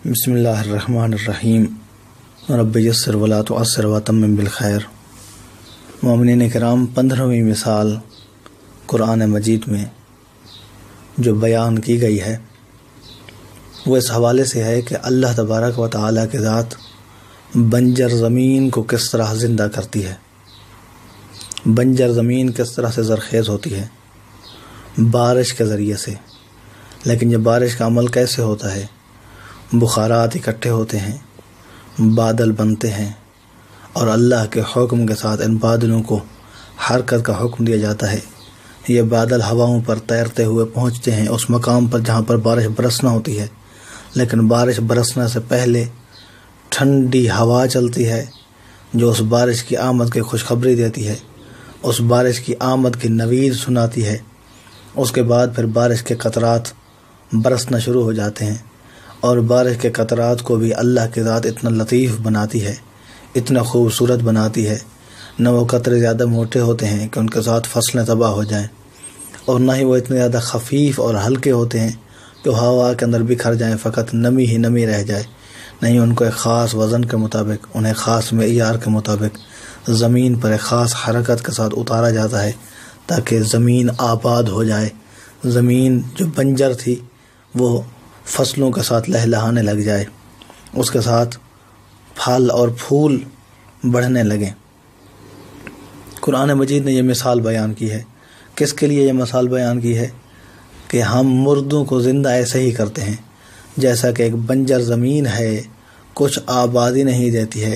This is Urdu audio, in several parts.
بسم اللہ الرحمن الرحیم رب یسر ولا تعسر وتمم بالخیر۔ مومنین کرام، 15ویں مثال قرآن مجید میں جو بیان کی گئی ہے وہ اس حوالے سے ہے کہ اللہ تبارک و تعالیٰ کی ذات بنجر زمین کو کس طرح زندہ کرتی ہے، بنجر زمین کس طرح سے زرخیز ہوتی ہے، بارش کے ذریعے سے۔ لیکن یہ بارش کا عمل کیسے ہوتا ہے؟ بخارات اکٹھے ہوتے ہیں، بادل بنتے ہیں، اور اللہ کے حکم کے ساتھ ان بادلوں کو حرکت کا حکم دیا جاتا ہے۔ یہ بادل ہواؤں پر تیرتے ہوئے پہنچتے ہیں اس مقام پر جہاں پر بارش برسنا ہوتی ہے، لیکن بارش برسنے سے پہلے ٹھنڈی ہوا چلتی ہے جو اس بارش کی آمد کی خوشخبری دیتی ہے، اس بارش کی آمد کی نوید سناتی ہے۔ اس کے بعد پھر بارش کے قطرات برسنا شروع ہو جاتے ہیں، اور بارش کے قطرات کو بھی اللہ کی ذات اتنا لطیف بناتی ہے، اتنا خوبصورت بناتی ہے۔ نہ وہ قطرے زیادہ موٹے ہوتے ہیں کہ ان کے ساتھ فصلیں تباہ ہو جائیں، اور نہ ہی وہ اتنے زیادہ خفیف اور ہلکے ہوتے ہیں کہ ہوا کے اندر بکھر جائیں، فقط نمی ہی نمی رہ جائے۔ نہیں، ان کو ایک خاص وزن کے مطابق، انہیں خاص معیار کے مطابق زمین پر ایک خاص حرکت کے ساتھ اتارا جاتا ہے تاکہ زمین آباد ہو جائے۔ زمین جو بنجر تھی وہ فصلوں کے ساتھ لہلہانے لگ جائے، اس کے ساتھ پھل اور پھول بڑھنے لگیں۔ قرآن مجید نے یہ مثال بیان کی ہے۔ کس کے لیے یہ مثال بیان کی ہے؟ کہ ہم مردوں کو زندہ ایسے ہی کرتے ہیں جیسا کہ ایک بنجر زمین ہے، کچھ آبادی نہیں دیتی ہے،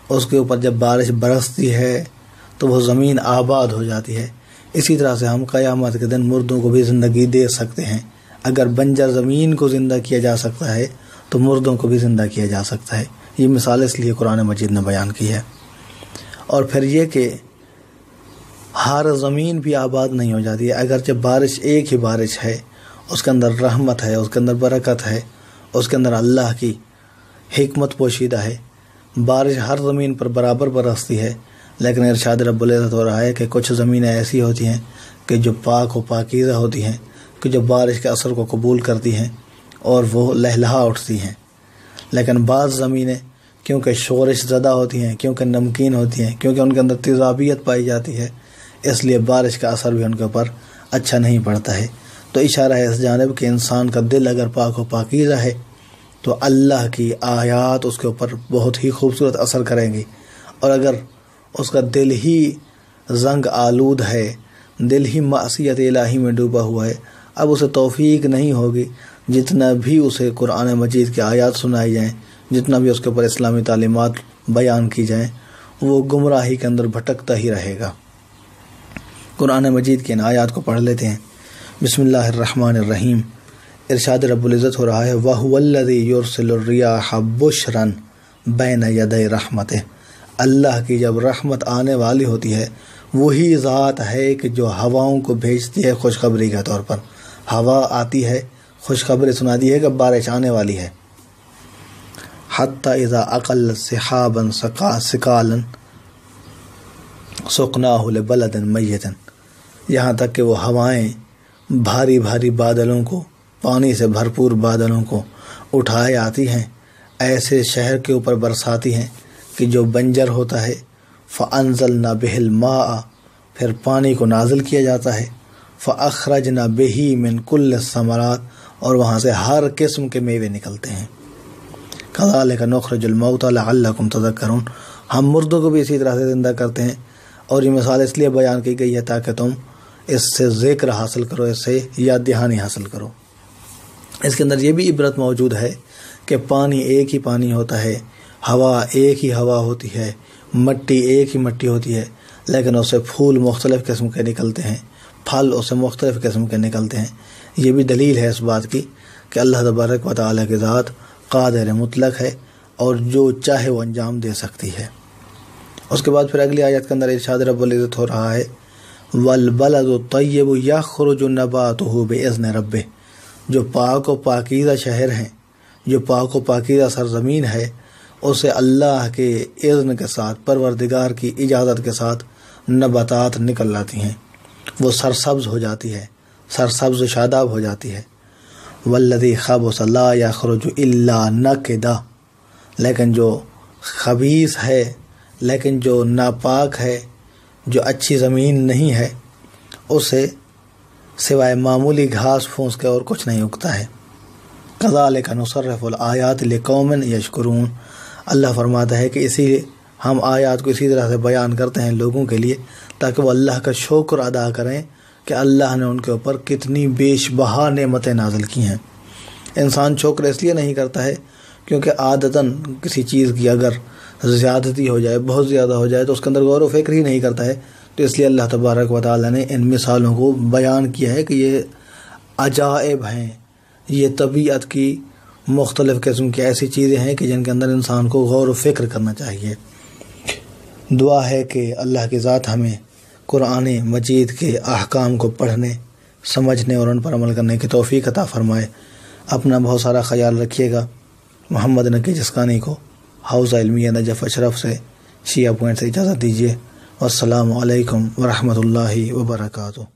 اس کے اوپر جب بارش برستی ہے تو وہ زمین آباد ہو جاتی ہے۔ اسی طرح سے ہم قیامت کے دن مردوں کو بھی زندگی دے سکتے ہیں۔ اگر بنجر زمین کو زندہ کیا جا سکتا ہے تو مردوں کو بھی زندہ کیا جا سکتا ہے۔ یہ مثال اس لیے قرآن مجید نے بیان کی ہے۔ اور پھر یہ کہ ہر زمین بھی آباد نہیں ہو جاتی ہے، اگرچہ بارش ایک ہی بارش ہے، اس کے اندر رحمت ہے، اس کے اندر برکت ہے، اس کے اندر اللہ کی حکمت پوشیدہ ہے۔ بارش ہر زمین پر برابر برستی ہے، لیکن ارشاد رب العزت ہو رہا ہے کہ کچھ زمینیں ایسی ہوتی ہیں کہ جو پاک و پاکیزہ ہوتی ہیں، کہ جو بارش کے اثر کو قبول کرتی ہیں اور وہ لہلہا اٹھتی ہیں۔ لیکن بعض زمینیں کیونکہ شورش زدہ ہوتی ہیں، کیونکہ نمکین ہوتی ہیں، کیونکہ ان کے اندر تیزابیت پائی جاتی ہے، اس لیے بارش کا اثر بھی ان کے اوپر اچھا نہیں پڑتا ہے۔ تو اشارہ ہے اس جانب کہ انسان کا دل اگر پاک و پاکیزہ ہے تو اللہ کی آیات اس کے اوپر بہت ہی خوبصورت اثر کریں گی، اور اگر اس کا دل ہی زنگ آلود ہے، دل ہی معصیت الہی میں ڈوبا ہوا ہے، اب اسے توفیق نہیں ہوگی جتنا بھی اسے قرآن مجید کی آیات سنائی جائیں، جتنا بھی اس کے اوپر اسلامی تعلیمات بیان کی جائیں، وہ گمراہی کے اندر بھٹکتا ہی رہے گا۔ قرآن مجید کی ان آیات کو پڑھ لیتے ہیں۔ بسم اللہ الرحمن الرحیم۔ ارشاد رب العزت ہو رہا ہے وَهُوَ الَّذِي يُرْسِلُ الرِّيَاحَ بُشْرًا بَيْنَ يَدَيْ رَحْمَتِهِ۔ اللہ کی جب رحمت آنے والی ہوتی ہے، وہی ذات ہے کہ جو ہواؤں کو بھیجتی ہے خوشخبری کے طور پر۔ ہوا آتی ہے، خوشخبری سناتی ہے کہ بارش آنے والی ہے۔ حَتَّى إِذَا أَقَلَّتْ سِحَابًا ثِقَالًا سُقْنَاهُ لِبَلَدٍ مَيِّتٍ، یہاں تک کہ وہ ہوائیں بھاری بھاری بادلوں کو، پانی سے بھرپور بادلوں کو اٹھائے آتی ہیں، ایسے شہر کے اوپر برساتی ہیں کہ جو بنجر ہوتا ہے۔ فَأَنزَلْنَا بِهِ الْمَاءَ، پھر پانی کو نازل کیا جاتا ہے۔ فَأَخْرَجْنَا بِهِ مِنْ كُلِّ الثَّمَرَاتِ، اور وہاں سے ہر قسم کے میوے نکلتے ہیں۔ كَذَلِكَ نُخْرِجُ الْمَوْتَى لَعَلَّكُمْ تَذَكَّرُونَ، ہم مردوں کو بھی اسی طرح سے زندہ کرتے ہیں، اور یہ مثال اس لیے بیان کی گئی ہے تاکہ تم اس سے ذکر حاصل کرو، اس سے یاد دہانی حاصل کرو۔ اس کے اندر یہ بھی عبرت موجود ہے کہ پانی ایک ہی پانی ہوتا ہے، ہوا ایک ہی ہوا ہوتی ہے، مٹی ایک ہی مٹی ہوتی ہے، لیکن اس سے پھول مختلف قسم کے نکلتے ہیں، پھل اس سے مختلف قسم کے نکلتے ہیں۔ یہ بھی دلیل ہے اس بات کی کہ اللہ تبارک و تعالیٰ کی ذات قادر مطلق ہے اور جو چاہے وہ انجام دے سکتی ہے۔ اس کے بعد پھر اگلی آیت کے اندر ارشاد رب العزت ہو رہا ہے وَالْبَلَدُ الطَّيِّبُ يَخْرُجُ نَبَاتُهُ بِإِذْنِ رَبِّهِ، جو پاک و پاکیزہ شہر ہیں، جو پاک و پاکیزہ سرزمین ہے، اسے اللہ کے اذن کے ساتھ، پروردگار کی اجازت کے ساتھ نباتات نکل آتی ہیں، وہ سرسبز ہو جاتی ہے، سرسبز و شاداب ہو جاتی ہے۔ والذی خبث لا یخرج الا نقدا، لیکن جو خبیث ہے، لیکن جو ناپاک ہے، جو اچھی زمین نہیں ہے، اسے سوائے معمولی گھاس پھونس کے اور کچھ نہیں اگتا ہے۔ کذالک نصرف الآیات لقوم یشکرون، اللہ فرماتا ہے کہ اسی ہم آیات کو اسی طرح سے بیان کرتے ہیں لوگوں کے لیے تاکہ وہ اللہ کا شکر ادا کریں کہ اللہ نے ان کے اوپر کتنی بیش بہا نعمتیں نازل کی ہیں۔ انسان شکر اس لیے نہیں کرتا ہے کیونکہ عادتاً کسی چیز کی اگر زیادتی ہو جائے، بہت زیادہ ہو جائے، تو اس کے اندر غور و فکر ہی نہیں کرتا ہے، تو اس لیے اللہ تبارک و تعالیٰ نے ان مثالوں کو بیان کیا ہے کہ یہ عجائب ہیں، یہ طبیعت کی مختلف قسم کی ایسی چیزیں ہیں کہ جن کے اندر انسان کو غور و فکر کرنا چاہیے۔ دعا ہے کہ اللہ کی ذات ہمیں قرآن مجید کے احکام کو پڑھنے، سمجھنے اور ان پر عمل کرنے کی توفیق عطا فرمائے۔ اپنا بہت سارا خیال رکھیے گا۔ محمد نقی جسکانی کو حوزہ علمیہ نجف اشرف سے شیعہ پوائنٹ سے اجازت دیجیے۔ والسلام علیکم ورحمۃ اللہ وبرکاتہ۔